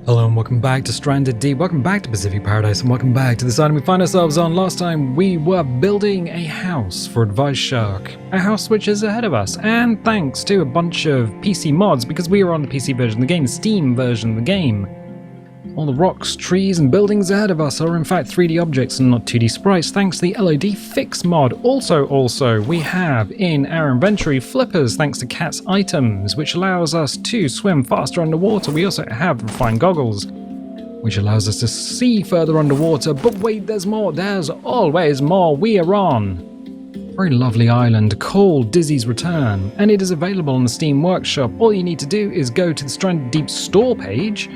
Hello and welcome back to Stranded Deep, welcome back to Pacific Paradise, and welcome back to this island we find ourselves on. Last time we were building a house for Advice Shark, a house which is ahead of us, and thanks to a bunch of PC mods, because we are on the PC version of the game, Steam version of the game. All the rocks, trees, and buildings ahead of us are in fact 3D objects and not 2D sprites, thanks to the LOD Fix mod. Also, we have in our inventory flippers thanks to Cat's items, which allows us to swim faster underwater. We also have refined goggles, which allows us to see further underwater. But wait, there's more. There's always more. We are on a very lovely island called Dizzy's Return, and it is available on the Steam Workshop. All you need to do is go to the Stranded Deep store page,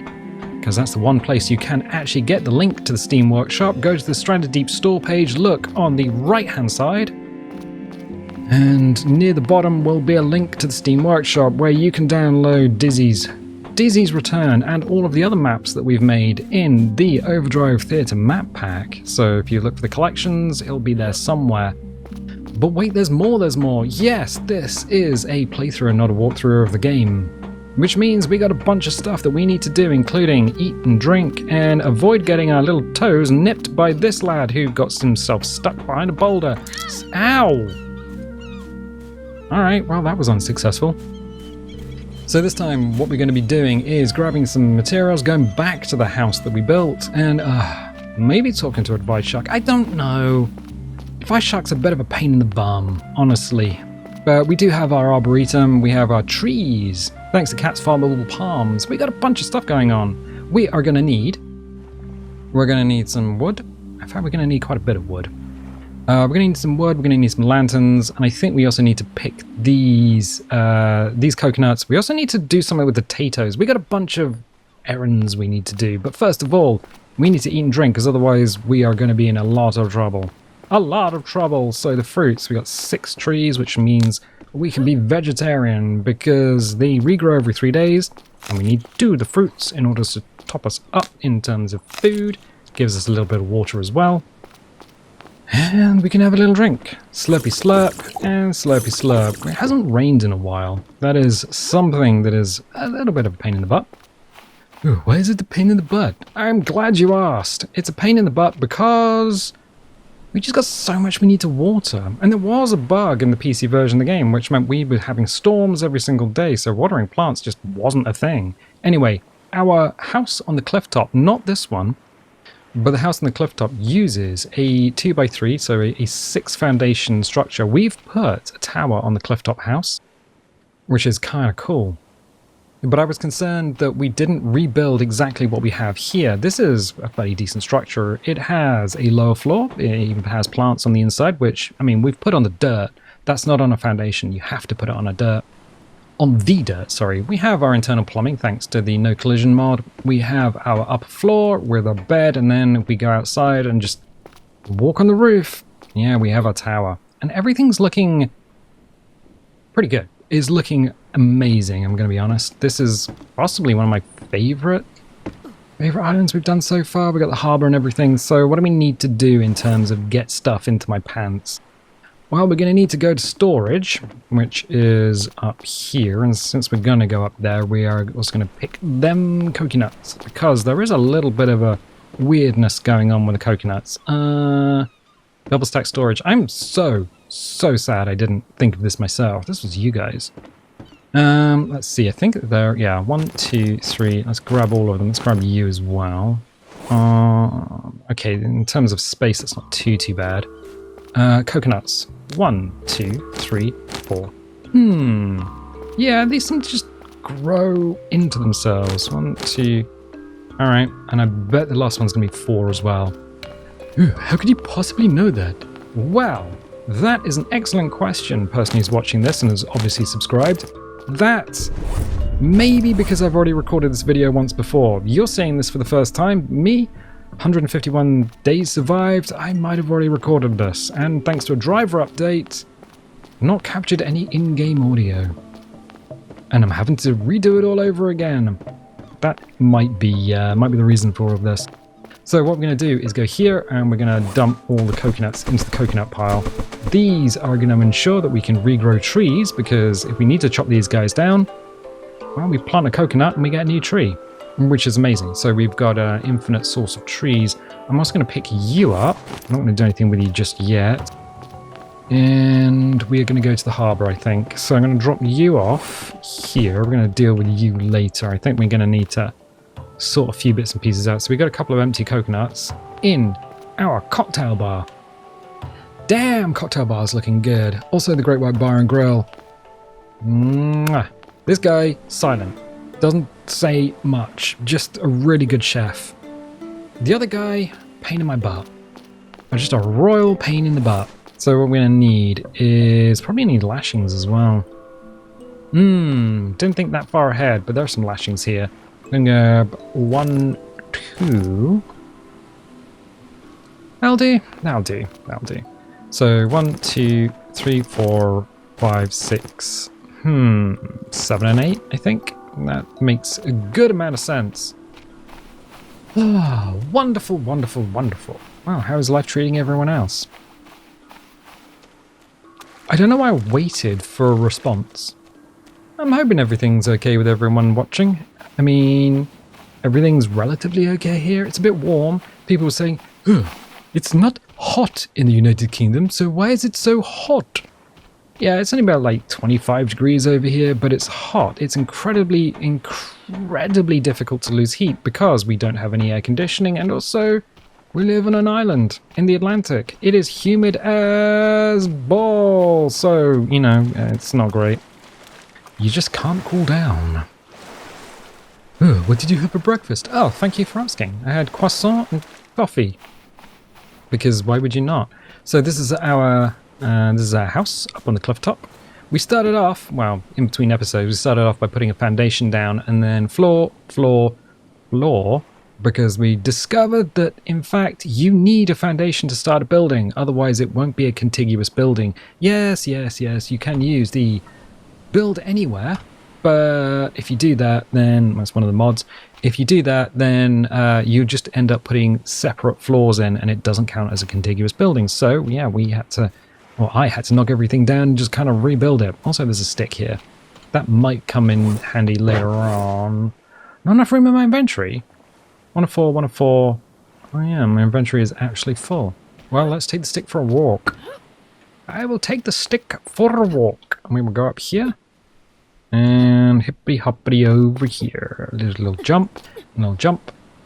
because that's the one place you can actually get the link to the Steam Workshop. Go to the Stranded Deep store page, look on the right hand side, and near the bottom will be a link to the Steam Workshop where you can download Dizzy's Return and all of the other maps that we've made in the Overdrive Theatre map pack. So if you look for the collections, it'll be there somewhere. But wait, there's more. Yes, this is a playthrough and not a walkthrough of the game, which means we got a bunch of stuff that we need to do, including eat and drink and avoid getting our little toes nipped by this lad who got himself stuck behind a boulder. Ow! Alright, well that was unsuccessful. So this time what we're going to be doing is grabbing some materials, going back to the house that we built, and maybe talking to Advice Shark. I don't know. Advice Shark's a bit of a pain in the bum, honestly. But we do have our arboretum, we have our trees. Thanks to Cat's farmable palms, we got a bunch of stuff going on. We're gonna need some wood. In fact, we're gonna need quite a bit of wood. We're gonna need some wood, we're gonna need some lanterns, and I think we also need to pick these coconuts. We also need to do something with the potatoes. We got a bunch of errands we need to do, but first of all, we need to eat and drink, because otherwise we are gonna be in a lot of trouble. So the fruits, we got 6 trees, which means we can be vegetarian because they regrow every 3 days, and we need to do the fruits in order to top us up in terms of food. Gives us a little bit of water as well. And we can have a little drink. Slurpy slurp and slurpy slurp. It hasn't rained in a while. That is something that is a little bit of a pain in the butt. Ooh, why is it a pain in the butt? I'm glad you asked. It's a pain in the butt because we just got so much we need to water. And there was a bug in the PC version of the game, which meant we were having storms every single day, so watering plants just wasn't a thing. Anyway, our house on the cliff top, not this one, but the house on the cliff top uses a 2x3, so a 6 foundation structure. We've put a tower on the cliff top house, which is kind of cool. But I was concerned that we didn't rebuild exactly what we have here. This is a fairly decent structure. It has a lower floor. It even has plants on the inside, which, I mean, we've put on the dirt. That's not on a foundation. You have to put it on the dirt, sorry. We have our internal plumbing, thanks to the no collision mod. We have our upper floor with a bed, and then we go outside and just walk on the roof. Yeah, we have our tower. And everything's looking pretty good. Is looking amazing, I'm going to be honest. This is possibly one of my favorite islands we've done so far. We got the harbor and everything. So what do we need to do in terms of get stuff into my pants? Well, we're going to need to go to storage, which is up here. And since we're going to go up there, we are also going to pick them coconuts, because there is a little bit of a weirdness going on with the coconuts. Double stack storage. I'm so sad I didn't think of this myself. This was you guys. Let's see, I think there, yeah, 1, 2, 3, let's grab all of them. Let's grab you as well. Okay, in terms of space, that's not too bad. Coconuts. 1, 2, 3, 4. Yeah, these seem to just grow into themselves. 1, 2, alright, and I bet the last one's gonna be 4 as well. Ooh, how could you possibly know that? Well, that is an excellent question, person who's watching this and has obviously subscribed. That may be because I've already recorded this video once before. You're seeing this for the first time. Me, 151 days survived. I might have already recorded this. And thanks to a driver update, not captured any in-game audio. And I'm having to redo it all over again. That might be the reason for all of this. So what we're going to do is go here and we're going to dump all the coconuts into the coconut pile. These are going to ensure that we can regrow trees, because if we need to chop these guys down, well, we plant a coconut and we get a new tree. which is amazing. So we've got an infinite source of trees. I'm also going to pick you up. I'm not going to do anything with you just yet. And we are going to go to the harbour, I think. So I'm going to drop you off here. We're going to deal with you later. I think we're going to need to sort a few bits and pieces out. So we've got a couple of empty coconuts in our cocktail bar. Damn, cocktail bar's looking good. Also the Great White Bar and Grill. Mwah. This guy, silent. Doesn't say much. Just a really good chef. The other guy, pain in my butt. Just a royal pain in the butt. So what we're going to need is... probably need lashings as well. Didn't think that far ahead, but there are some lashings here. I'm going to grab 1, 2... That'll do. That'll do. That'll do. So 1, 2, 3, 4, 5, 6... 7 and 8, I think. That makes a good amount of sense. Oh, wonderful, wonderful, wonderful. Wow, how is life treating everyone else? I don't know why I waited for a response. I'm hoping everything's okay with everyone watching. I mean, everything's relatively okay here. It's a bit warm. People are saying, it's not hot in the United Kingdom, so why is it so hot? Yeah, it's only about like 25 degrees over here, but it's hot. It's incredibly, incredibly difficult to lose heat because we don't have any air conditioning, and also we live on an island in the Atlantic. It is humid as balls, so, you know, it's not great. You just can't cool down. Oh, what did you have for breakfast? Oh, thank you for asking. I had croissant and coffee. Because why would you not? So this is our house up on the cliff top. We started off, well, in between episodes, we started off by putting a foundation down and then floor, because we discovered that, in fact, you need a foundation to start a building. Otherwise, it won't be a contiguous building. Yes, you can use the build anywhere, but if you do that, then that's one of the mods. If you do that, then you just end up putting separate floors in, and it doesn't count as a contiguous building. So, yeah, I had to knock everything down and just kind of rebuild it. Also, there's a stick here. That might come in handy later on. Not enough room in my inventory. 1 of 4, 1 of 4. Oh yeah, my inventory is actually full. Well, let's take the stick for a walk. I will take the stick for a walk. And we will go up here. And hippity hoppity over here. A little jump,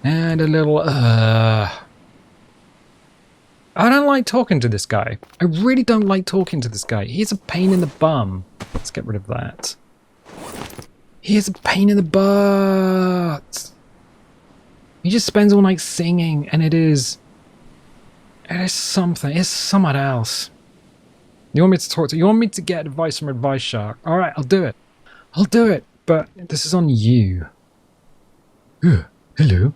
and a little... I don't like talking to this guy. I really don't like talking to this guy. He's a pain in the bum. Let's get rid of that. He is a pain in the butt. He just spends all night singing, and it is something. It's someone else. You want me to talk to you? You want me to get advice from Advice Shark? All right, I'll do it. I'll do it, but this is on you. Hello.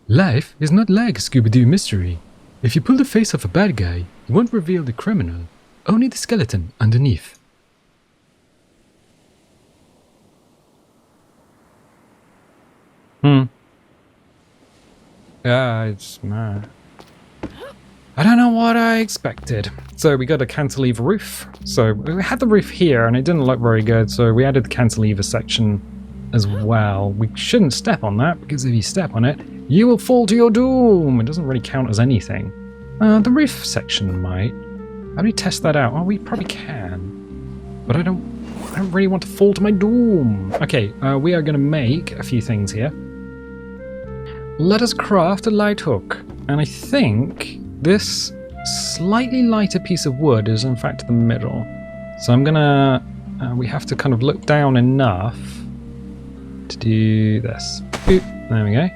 Life is not like a Scooby-Doo mystery. If you pull the face off a bad guy, you won't reveal the criminal, only the skeleton underneath. Yeah, it's... I don't know what I expected. So we got a cantilever roof. So we had the roof here and it didn't look very good, so we added the cantilever section as well. We shouldn't step on that, because if you step on it, you will fall to your doom. It doesn't really count as anything. The roof section might. How do we test that out? Well, we probably can. But I don't really want to fall to my doom. Okay, we are going to make a few things here. Let us craft a light hook. And I think this slightly lighter piece of wood is in fact the middle. So I'm going to... we have to kind of look down enough to do this. Boop. There we go.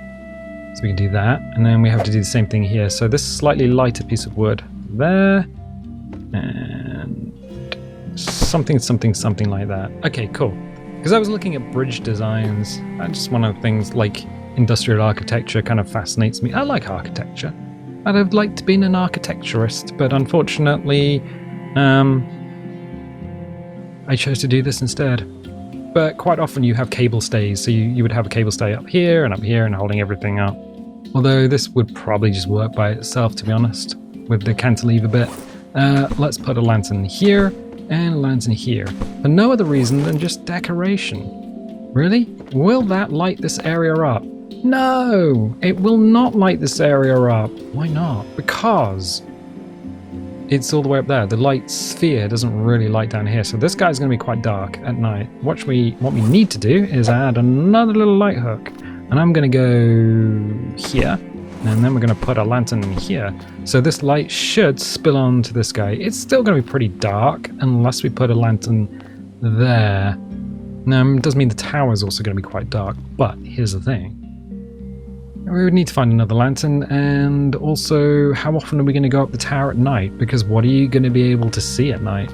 So we can do that, and then we have to do the same thing here. So this slightly lighter piece of wood there, and something like that. Okay, cool. Because I was looking at bridge designs. That's just one of the things, like industrial architecture kind of fascinates me. I like architecture. I'd have liked to be an architecturist, but unfortunately, I chose to do this instead. But quite often you have cable stays, so you would have a cable stay up here and holding everything up. Although this would probably just work by itself, to be honest, with the cantilever bit. Let's put a lantern here and a lantern here. For no other reason than just decoration. Really? Will that light this area up? No, it will not light this area up. Why not? Because it's all the way up there. The light sphere doesn't really light down here. So this guy's going to be quite dark at night. What we need to do is add another little light hook. And I'm going to go here. And then we're going to put a lantern here. So this light should spill onto this guy. It's still going to be pretty dark unless we put a lantern there. Now, it does mean the tower is also going to be quite dark. But here's the thing. We would need to find another lantern, and also how often are we going to go up the tower at night? Because what are you going to be able to see at night?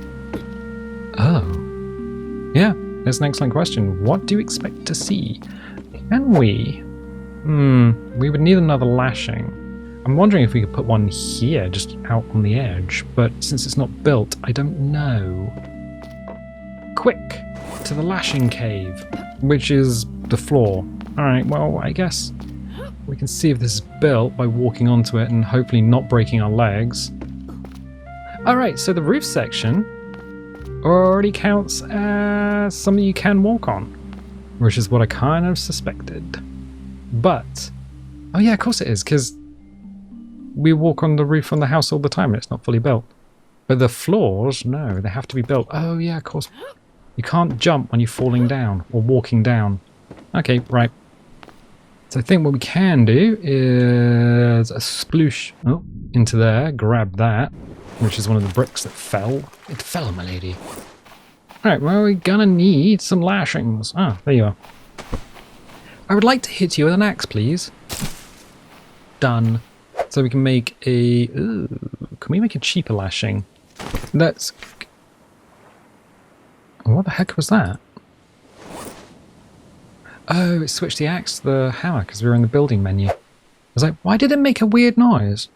Oh. Yeah, that's an excellent question. What do you expect to see? Can we? We would need another lashing. I'm wondering if we could put one here, just out on the edge, but since it's not built, I don't know. Quick! To the lashing cave, which is the floor. Alright, well, I guess we can see if this is built by walking onto it and hopefully not breaking our legs. Alright, so the roof section already counts as something you can walk on, which is what I kind of suspected. But, oh yeah, of course it is, because we walk on the roof on the house all the time and it's not fully built. But the floors, no, they have to be built. Oh yeah, of course. You can't jump when you're falling down or walking down. Okay, right. So I think what we can do is a sploosh into there, grab that, which is one of the bricks that fell. It fell, my lady. Alright, well, we're gonna need some lashings. Ah, there you are. I would like to hit you with an axe, please. Done. So we can make a... Ooh, can we make a cheaper lashing? Let's... What the heck was that? Oh, it switched the axe to the hammer because we were in the building menu. I was like, why did it make a weird noise?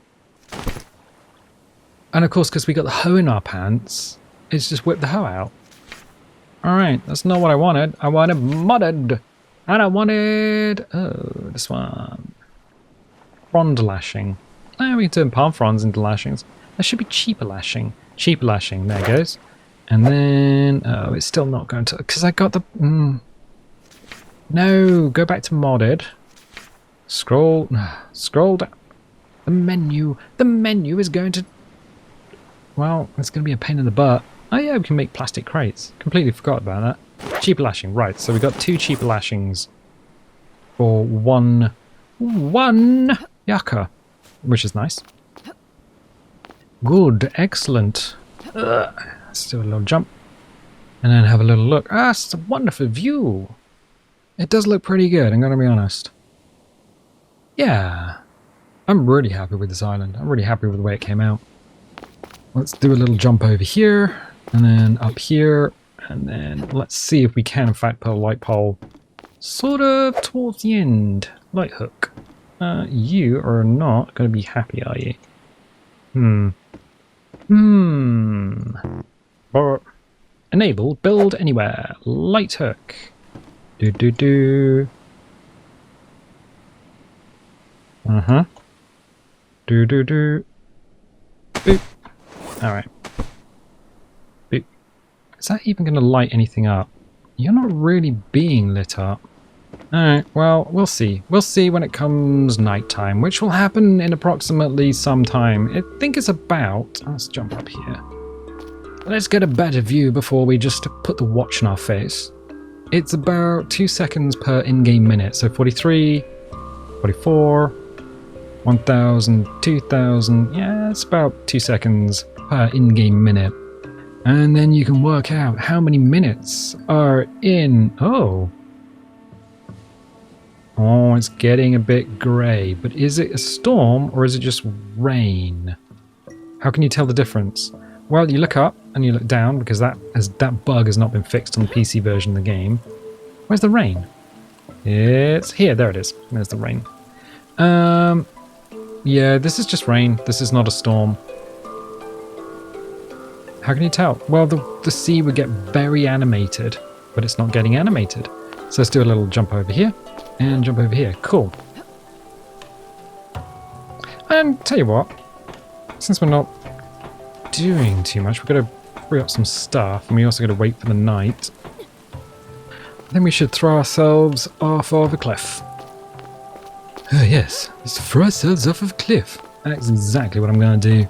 And of course, because we got the hoe in our pants, it's just whipped the hoe out. Alright, that's not what I wanted. I wanted mudded. And I wanted... Oh, this one. Frond lashing. Oh, we can turn palm fronds into lashings. There should be cheaper lashing. Cheaper lashing. There it goes. And then... Oh, it's still not going to... Because I got the... No, go back to modded. Scroll down. The menu is going to... Well, it's going to be a pain in the butt. Oh yeah, we can make plastic crates. Completely forgot about that. Cheaper lashing, right. So we got 2 cheaper lashings for one yucca, which is nice. Good, excellent. Let's do a little jump. And then have a little look. Ah, it's a wonderful view. It does look pretty good, I'm going to be honest. Yeah. I'm really happy with this island. I'm really happy with the way it came out. Let's do a little jump over here. And then up here. And then let's see if we can, in fact, put a light pole sort of towards the end. Light hook. You are not going to be happy, are you? Enable build anywhere. Light hook. Do. Do. Boop. Alright. Boop. Is that even going to light anything up? You're not really being lit up. Alright, well, we'll see. We'll see when it comes nighttime, which will happen in approximately some time. I think it's about... Let's jump up here. Let's get a better view before we just put the watch in our face. It's about 2 seconds per in-game minute. So 43, 44, 1000, 2000. Yeah, it's about 2 seconds per in-game minute. And then you can work out how many minutes are in... Oh, it's getting a bit grey. But is it a storm or is it just rain? How can you tell the difference? Well, you look up and you look down because that bug has not been fixed on the PC version of the game. Where's the rain? It's here. There it is. There's the rain. Yeah, this is just rain. This is not a storm. How can you tell? Well, the sea would get very animated, but it's not getting animated. So let's do a little jump over here and jump over here. Cool. And tell you what, since we're not doing too much, we've got to free up some stuff, and we also got to wait for the night. I think we should throw ourselves off of a cliff. Oh yes, let's throw ourselves off of a cliff. That's exactly what I'm going to do.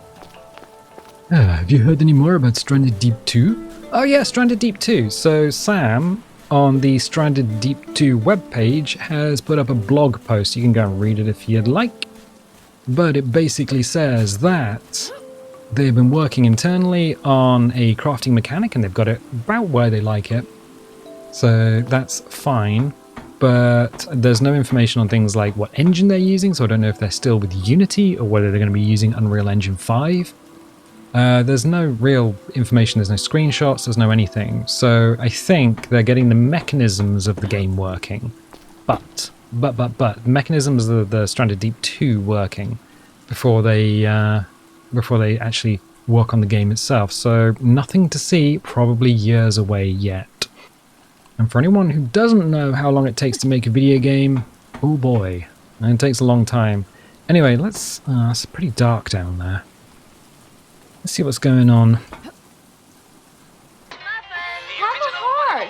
Have you heard any more about Stranded Deep 2? Oh yeah, Stranded Deep 2. So Sam, on the Stranded Deep 2 webpage, has put up a blog post. You can go and read it if you'd like. But it basically says that they've been working internally on a crafting mechanic and they've got it about where they like it. So that's fine. But there's no information on things like what engine they're using, so I don't know if they're still with Unity or whether they're going to be using Unreal Engine 5. There's no real information, there's no screenshots, there's no anything. So I think they're getting the mechanisms of the game working. But the mechanisms of the Stranded Deep 2 working before they actually work on the game itself. So nothing to see, probably years away yet. And for anyone who doesn't know how long it takes to make a video game, oh boy, it takes a long time. Anyway, it's pretty dark down there. Let's see what's going on.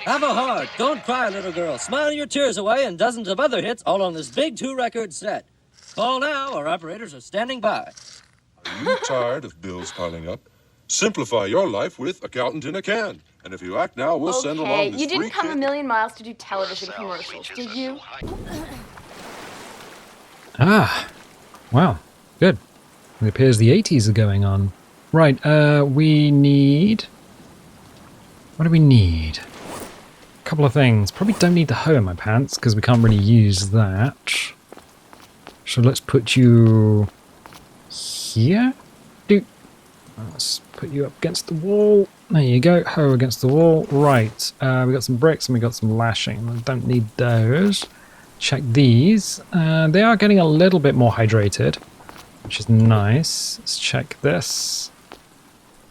Have a heart. Don't cry, little girl. Smile your tears away and dozens of other hits all on this big 2-record set. Call now, our operators are standing by. Are you tired of bills piling up? Simplify your life with Accountant in a Can. And if you act now, we'll send along this you didn't free come kit. a million miles to do television commercials, did you? Ah, wow, good. It appears the 80s are going on. Right, we need... What do we need? A couple of things. Probably don't need the hoe in my pants, because we can't really use that. So let's put you... here? Let's put you up against the wall. There you go, hoe against the wall. Right, we got some bricks and we got some lashing. I don't need those. Check these. They are getting a little bit more hydrated, which is nice. Let's check this.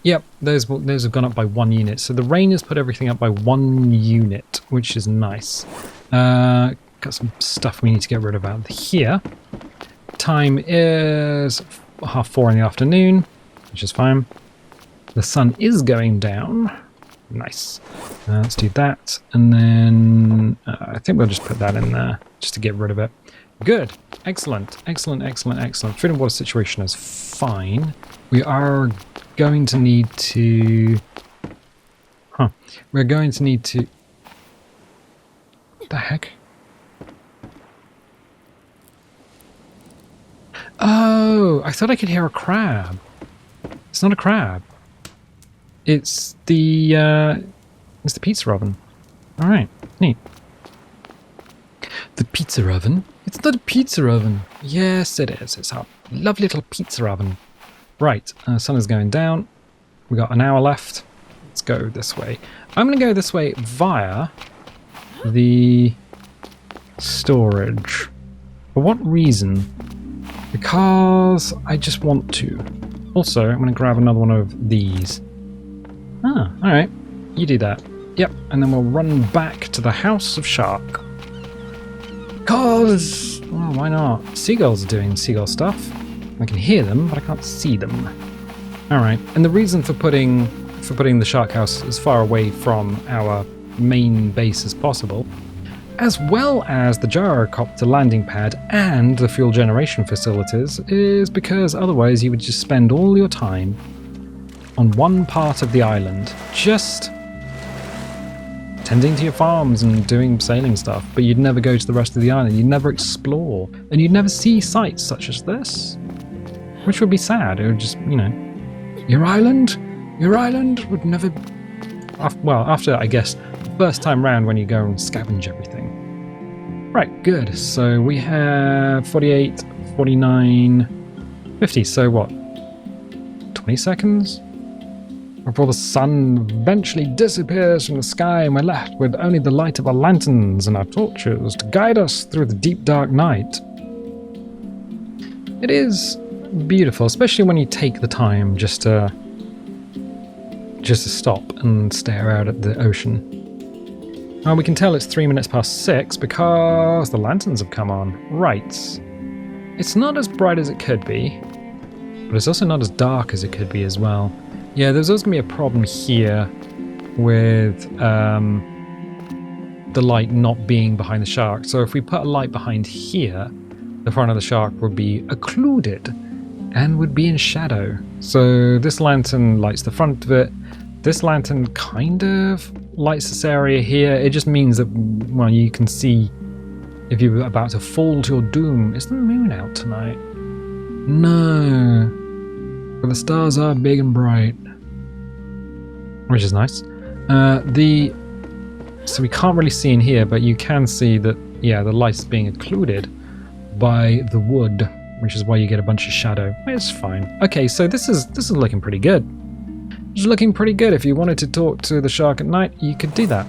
Yep, those have gone up by 1 unit. So the rain has put everything up by 1 unit, which is nice. Got some stuff we need to get rid of out here. Time is 4:30 in the afternoon, which is fine. The sun is going down. Nice. Let's do that. And then I think we'll just put that in there just to get rid of it. Good. Excellent. Excellent, excellent, excellent. Food and water situation is fine. We are going to need to... We're going to need to... What the heck? Oh, I thought I could hear a crab. It's not a crab. It's the pizza oven. All right, neat. The pizza oven? It's not a pizza oven. Yes, it is. It's our lovely little pizza oven. Right, sun is going down. We got an hour left. Let's go this way. I'm going to go this way via the storage. For what reason? Because I just want to. Also, I'm going to grab another one of these. Ah, alright. You do that. Yep, and then we'll run back to the House of Shark. Because, well, why not? Seagulls are doing seagull stuff. I can hear them, but I can't see them. Alright, and the reason for putting the shark house as far away from our main base as possible, as well as the gyrocopter landing pad and the fuel generation facilities, is because otherwise you would just spend all your time on one part of the island, just tending to your farms and doing sailing stuff, but you'd never go to the rest of the island, you'd never explore, and you'd never see sights such as this, which would be sad. It would just, you know, your island would never, well, after, I guess, the first time round when you go and scavenge everything. Right, good. So we have 48, 49, 50, so what, 20 seconds? Before the sun eventually disappears from the sky and we're left with only the light of our lanterns and our torches to guide us through the deep dark night. It is beautiful, especially when you take the time just to stop and stare out at the ocean. Well, we can tell it's 3 minutes past 6 because the lanterns have come on. Right. It's not as bright as it could be, but it's also not as dark as it could be as well. Yeah, there's always going to be a problem here with the light not being behind the shark. So if we put a light behind here, the front of the shark would be occluded and would be in shadow. So this lantern lights the front of it. This lantern kind of lights this area here. It just means that, well, you can see if you're about to fall to your doom. Is the moon out tonight? No. But the stars are big and bright, which is nice. So we can't really see in here, but you can see that, yeah, the light is being occluded by the wood, which is why you get a bunch of shadow. It's fine. Okay, so this is looking pretty good. It's looking pretty good. If you wanted to talk to the shark at night, you could do that.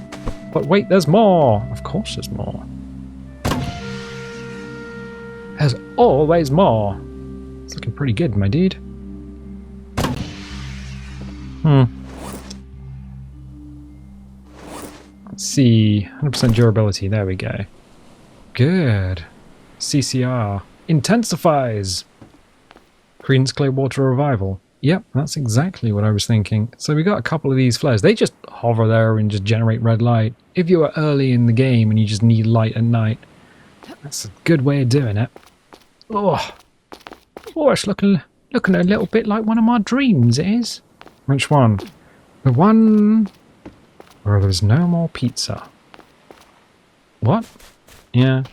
But wait, there's more. Of course there's more. There's always more. It's looking pretty good, my dude. Let's see. 100% durability. There we go. Good. CCR. Intensifies. Credence Clearwater Revival. Yep, that's exactly what I was thinking. So we got a couple of these flares. They just hover there and just generate red light. If you are early in the game and you just need light at night, that's a good way of doing it. Oh, it's looking a little bit like one of my dreams, it is. Which one? The one where there's no more pizza. What? Yeah.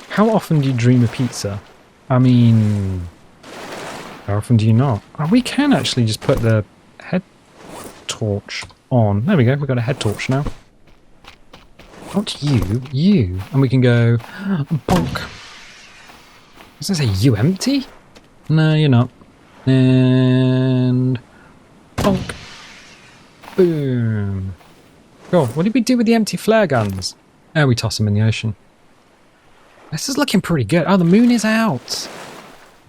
How often do you dream of pizza? I mean, how often do you not? Oh, we can actually just put the head torch on. There we go, we've got a head torch now. Not you. And we can go, bonk. Does it say you empty? No, you're not. And bonk. Boom. Cool. What did we do with the empty flare guns? Oh, we toss them in the ocean. This is looking pretty good. Oh, the moon is out.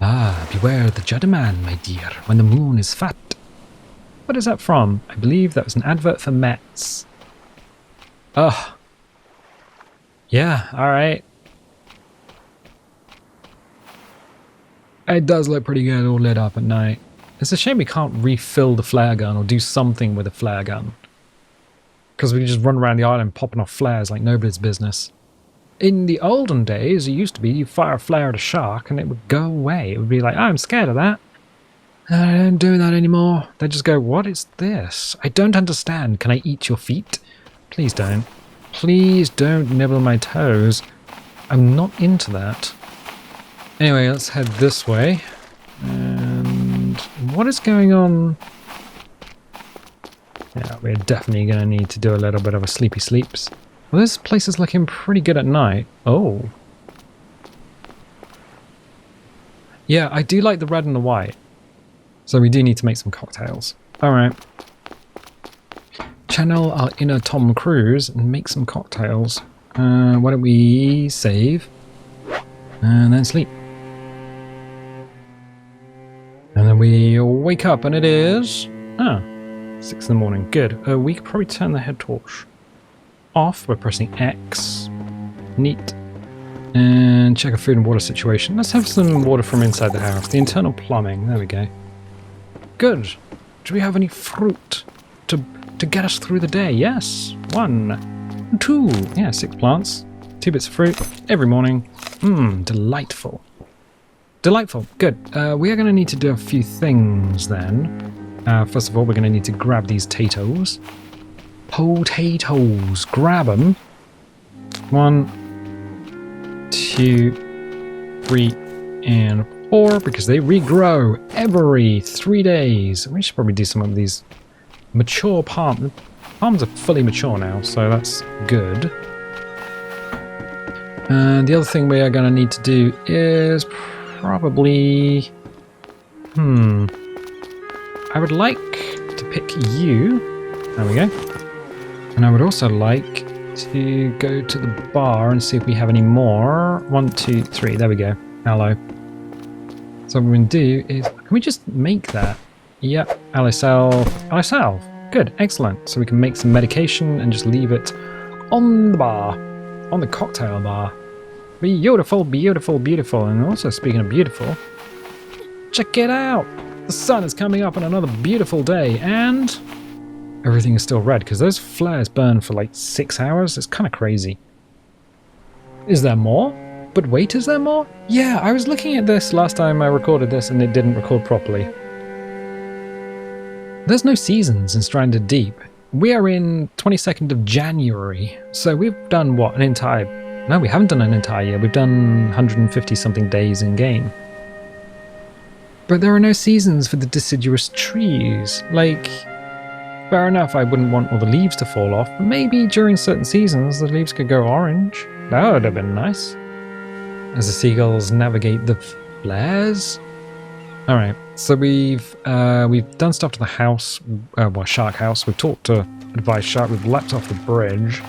Ah, beware the Judder Man, my dear, when the moon is fat. What is that from? I believe that was an advert for Mets. Oh. Yeah, alright. It does look pretty good all lit up at night. It's a shame we can't refill the flare gun or do something with a flare gun. Because we can just run around the island popping off flares like nobody's business. In the olden days, it used to be you fire a flare at a shark and it would go away. It would be like, oh, I'm scared of that. I don't do that anymore. They just go, what is this? I don't understand. Can I eat your feet? Please don't. Please don't nibble my toes. I'm not into that. Anyway, let's head this way. And what is going on? Yeah, we're definitely going to need to do a little bit of a sleepy sleeps. Well, this place is looking pretty good at night. Oh. Yeah, I do like the red and the white. So we do need to make some cocktails. Alright. Channel our inner Tom Cruise and make some cocktails. Why don't we save? And then sleep. And then we wake up and it is... 6 in the morning. Good. We could probably turn the head torch off by pressing X. Neat. And check a food and water situation. Let's have some water from inside the house. The internal plumbing. There we go. Good. Do we have any fruit to get us through the day? Yes. 1, 2. Yeah, 6 plants. 2 bits of fruit every morning. Delightful. Delightful. Good. We are going to need to do a few things then. First of all, we're going to need to grab these potatoes. Potatoes. Grab them. 1, 2, 3, and 4, because they regrow every 3 days. We should probably do some of these mature palms. The palms are fully mature now, so that's good. And the other thing we are going to need to do is probably... I would like to pick you. There we go. And I would also like to go to the bar and see if we have any more. 1, 2, 3. There we go. Hello. So what we're going to do is... Can we just make that? Yep. Aloe salve. Good. Excellent. So we can make some medication and just leave it on the bar. On the cocktail bar. Beautiful, beautiful, beautiful. And also, speaking of beautiful, check it out. The sun is coming up on another beautiful day, and everything is still red, because those flares burn for like 6 hours. It's kind of crazy. Is there more? But wait, is there more? Yeah, I was looking at this last time I recorded this and it didn't record properly. There's no seasons in Stranded Deep. We are in 22nd of January, so we've done what, an entire... No, we haven't done an entire year. We've done 150 something days in game. But there are no seasons for the deciduous trees. Like, fair enough, I wouldn't want all the leaves to fall off, but maybe during certain seasons the leaves could go orange. That would have been nice. As the seagulls navigate the flares. Alright, so we've done stuff to the house, well, Shark House. We've talked to Advice Shark, we've leapt off the bridge.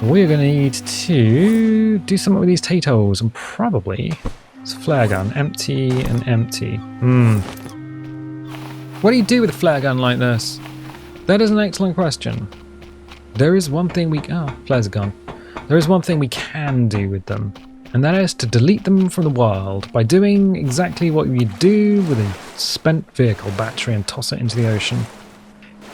We're going to need to do something with these potatoes, and probably... It's a flare gun. Empty and empty. What do you do with a flare gun like this? That is an excellent question. There is one thing we... Oh, flares are gone. There is one thing we can do with them, and that is to delete them from the world by doing exactly what you do with a spent vehicle battery and toss it into the ocean.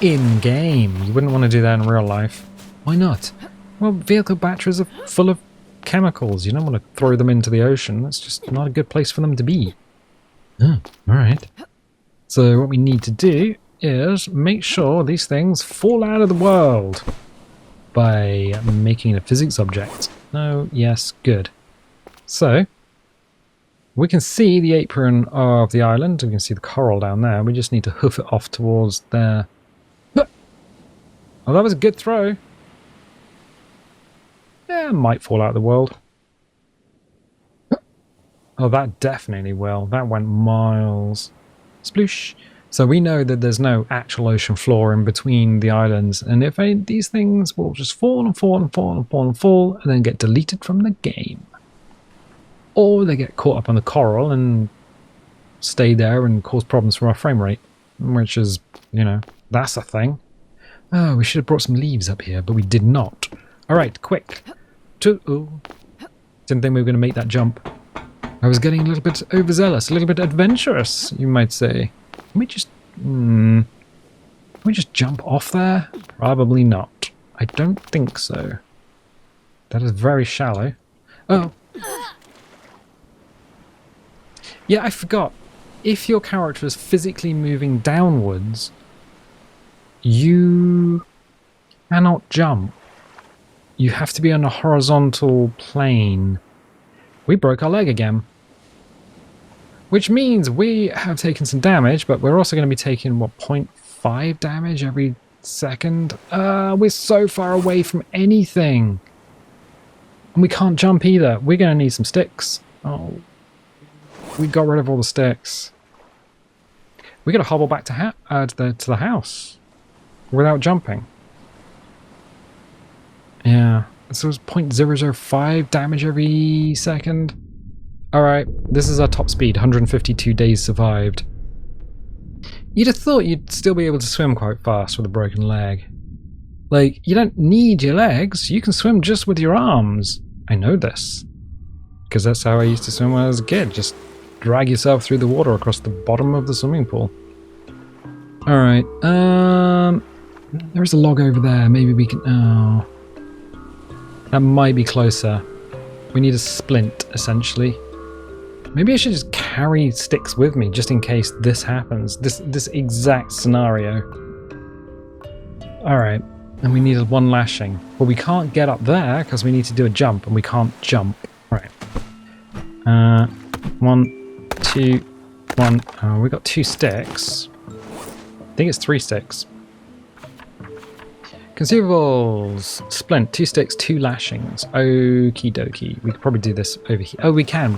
In-game. You wouldn't want to do that in real life. Why not? Well, vehicle batteries are full of chemicals. You don't want to throw them into the ocean. That's just not a good place for them to be. Oh, alright. So what we need to do is make sure these things fall out of the world by making it a physics object. No, yes, good. So, we can see the apron of the island. We can see the coral down there. We just need to hoof it off towards there. Oh, that was a good throw. Yeah, might fall out of the world. Oh, that definitely will. That went miles. Sploosh. So we know that there's no actual ocean floor in between the islands, and if these things will just fall and fall and fall and fall and fall, and then get deleted from the game. Or they get caught up on the coral and stay there and cause problems for our frame rate, which is, you know, that's a thing. Oh, we should have brought some leaves up here, but we did not. Alright, quick. Didn't think we were going to make that jump. I was getting a little bit overzealous, a little bit adventurous, you might say. Can we just... Can we just jump off there? Probably not. I don't think so. That is very shallow. Oh. Yeah, I forgot. If your character is physically moving downwards, you cannot jump. You have to be on a horizontal plane. We broke our leg again. Which means we have taken some damage, but we're also going to be taking, what, 0.5 damage every second? We're so far away from anything. And we can't jump either. We're going to need some sticks. Oh, we got rid of all the sticks. We got to hobble back to the house without jumping. Yeah, so it's 0.005 damage every second. Alright, this is our top speed, 152 days survived. You'd have thought you'd still be able to swim quite fast with a broken leg. Like, you don't need your legs, you can swim just with your arms. I know this. Because that's how I used to swim when I was a kid. Just drag yourself through the water across the bottom of the swimming pool. Alright, there's a log over there, maybe we can... Oh... That might be closer. We need a splint, essentially. Maybe I should just carry sticks with me, just in case this happens. This exact scenario. Alright, and we needed one lashing. But we can't get up there, because we need to do a jump, and we can't jump. Right. 1, 2, 1. Oh, we got 2 sticks. I think it's 3 sticks. Consumables. Splint. 2 sticks, 2 lashings. Okie dokie. We could probably do this over here. Oh, we can.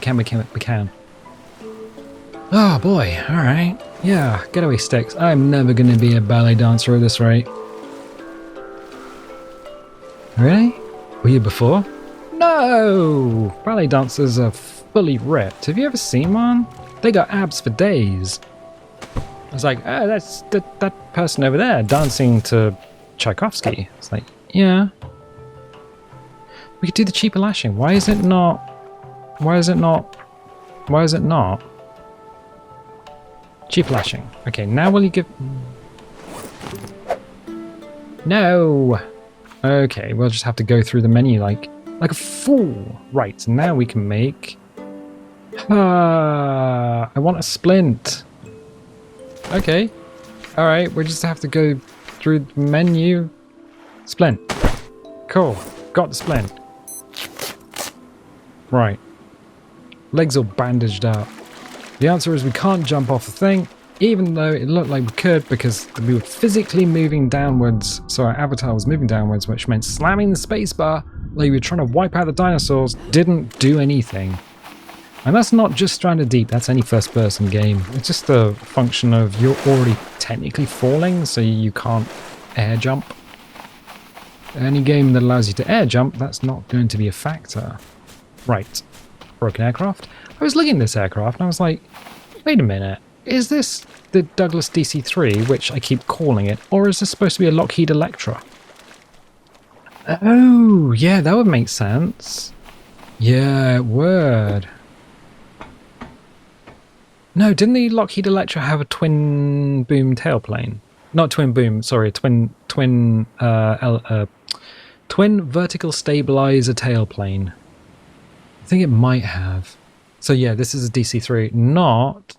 Oh boy. Alright. Yeah. Getaway sticks. I'm never going to be a ballet dancer at this rate. Really? Were you before? No! Ballet dancers are fully ripped. Have you ever seen one? They got abs for days. I was like, oh, that's that person over there dancing to Tchaikovsky. It's like, yeah. We could do the cheaper lashing. Why is it not? Cheap lashing. Okay, now will you give... No! Okay, we'll just have to go through the menu like like a fool. Right, now we can make... I want a splint. Okay. Alright, we just have to go through the menu. Splint. Cool. Got the splint. Right. Legs all bandaged up. The answer is we can't jump off the thing, even though it looked like we could because we were physically moving downwards. So our avatar was moving downwards, which meant slamming the spacebar like we were trying to wipe out the dinosaurs didn't do anything. And that's not just Stranded Deep, that's any first-person game. It's just a function of you're already technically falling, so you can't air jump. Any game that allows you to air jump, that's not going to be a factor. Right. Broken aircraft. I was looking at this aircraft and I was like, wait a minute, is this the Douglas DC-3, which I keep calling it, or is this supposed to be a Lockheed Electra? Oh, yeah, that would make sense. Yeah, it would. No, didn't the Lockheed Electra have a twin boom tailplane? Not twin boom, sorry, twin vertical stabilizer tailplane. I think it might have. So yeah, this is a DC-3, not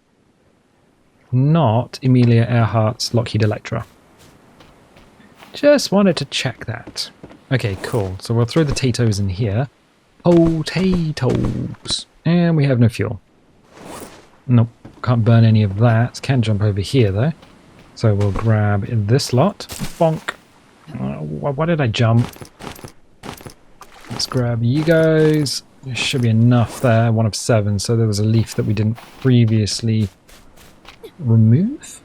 Amelia Earhart's Lockheed Electra. Just wanted to check that. Okay, cool. So we'll throw the potatoes in here. Potatoes. And we have no fuel. Nope, can't burn any of that. Can jump over here though. So we'll grab this lot. Bonk. Why did I jump? Let's grab you guys. There should be enough there. 1 of 7. So there was a leaf that we didn't previously remove.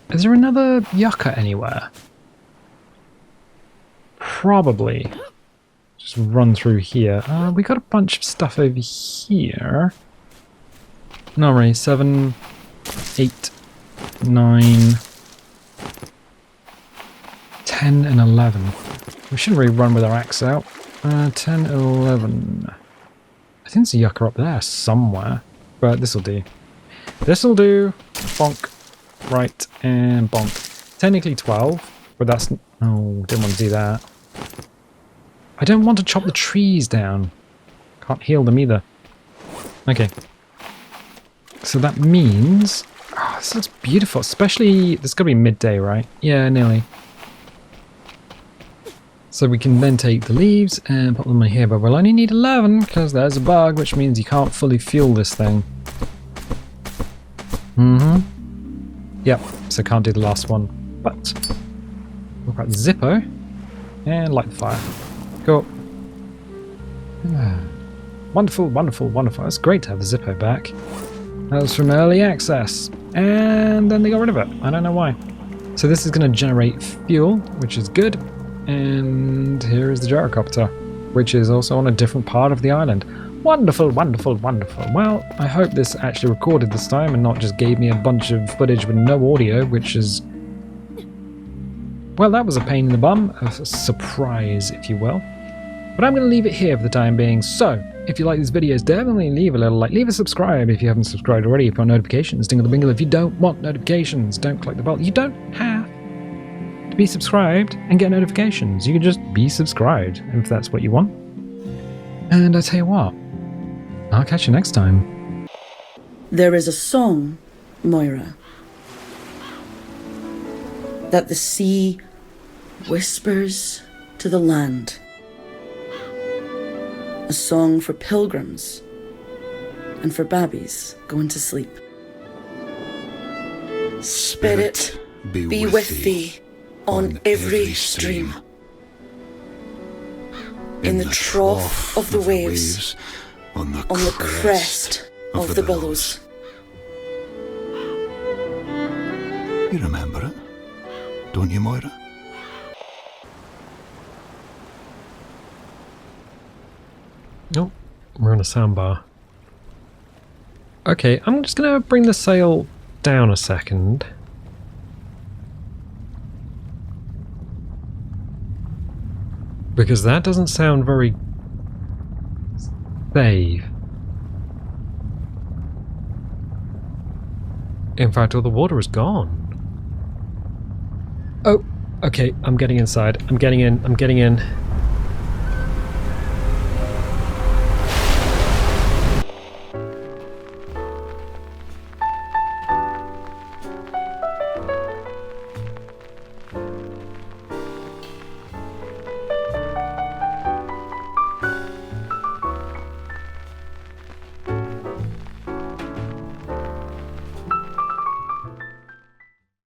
Is there another yucca anywhere? Probably. Just run through here. We got a bunch of stuff over here. Not really. 7, 8, 9, 10 and 11. We shouldn't really run with our axe out. 10, 11. I think there's a yucca up there somewhere. But this'll do. This'll do. Bonk. Right. And bonk. Technically 12. But that's... Oh, didn't want to do that. I don't want to chop the trees down. Can't heal them either. Okay. So that means... Oh, this looks beautiful. Especially... This got to be midday, right? Yeah, nearly. So we can then take the leaves and put them in here. But we'll only need 11 because there's a bug, which means you can't fully fuel this thing. Yep. So can't do the last one. But... We'll grab the Zippo. And light the fire. Cool. Wonderful, wonderful, wonderful. It's great to have the Zippo back. That was from early access. And then they got rid of it. I don't know why. So this is going to generate fuel, which is good. And here is the gyrocopter, which is also on a different part of the island. Wonderful, wonderful, wonderful. Well, I hope this actually recorded this time and not just gave me a bunch of footage with no audio, which is... Well, that was a pain in the bum, a surprise, if you will. But I'm going to leave it here for the time being. So, if you like these videos, definitely leave a little like, leave a subscribe if you haven't subscribed already. If you want notifications, dingle the bingle. If you don't want notifications, don't click the bell. You don't have to be subscribed and get notifications. You can just be subscribed if that's what you want. And I tell you what, I'll catch you next time. There is a song, Moira, that the sea whispers to the land. A song for pilgrims and for babbies going to sleep. Spirit, be with thee on every stream. In the trough of the waves, on the crest of the billows. You remember it, don't you, Moira? Oh, we're on a soundbar. Okay, I'm just going to bring the sail down a second. Because that doesn't sound very safe. In fact, all the water is gone. Oh, Okay, I'm getting inside. I'm getting in.